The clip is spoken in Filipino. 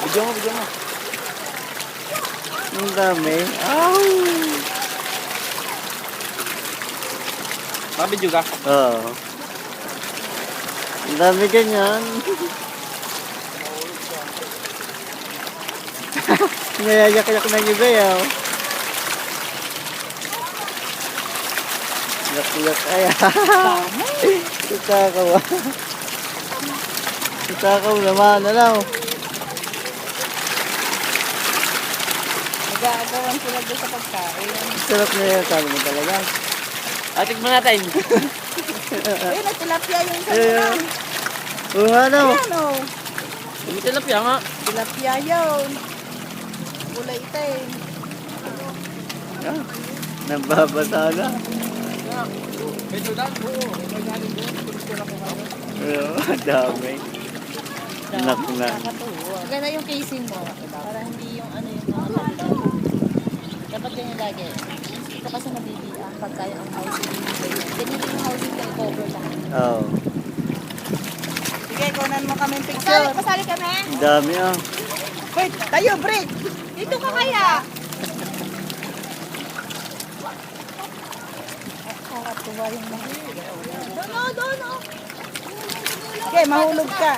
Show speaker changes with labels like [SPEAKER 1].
[SPEAKER 1] Video mo, video mo.
[SPEAKER 2] Ang dami. Ow!
[SPEAKER 1] Mabidyo ka?
[SPEAKER 2] Oo. Ang dami ganyan. Nayayak-yak ng iba yaw. Yak-yak ay. Tutakaw ah. Tutakaw naman. Ano?
[SPEAKER 3] Nag-aagawan sila doon sa pagkain.
[SPEAKER 2] Sarap na yan. Sabi mo talaga.
[SPEAKER 1] Tikman natin.
[SPEAKER 3] Ayun, nagtilapia yung isa
[SPEAKER 2] Eh,
[SPEAKER 3] lang.
[SPEAKER 2] Oo nga no.
[SPEAKER 3] Ayan o.
[SPEAKER 1] May tilapia nga.
[SPEAKER 3] Tilapia yun. Kulay itim.
[SPEAKER 2] Ah, nababasa na.
[SPEAKER 1] Medyo dan po. Medyo galing doon. Kultura ko kayo.
[SPEAKER 2] Oo, dami. Anak na.
[SPEAKER 3] Nakakatuwa.
[SPEAKER 4] Maganda yung casing mo. Para hindi yung ano yung mga tao. Dapat ganyan lagi. Ito kasi nabibiang pagka yung housing. Ganyan yung housing na i-cover lang.
[SPEAKER 2] Oo.
[SPEAKER 3] Sige, kunan mo kami picture.
[SPEAKER 4] Pasali kami?
[SPEAKER 2] Ang dami ah.
[SPEAKER 3] Wait, tayo, break.
[SPEAKER 4] Dito ka kaya?
[SPEAKER 3] Nakakatuwa yung mga.
[SPEAKER 4] Doon o, doon o.
[SPEAKER 3] Okay, mahulog ka.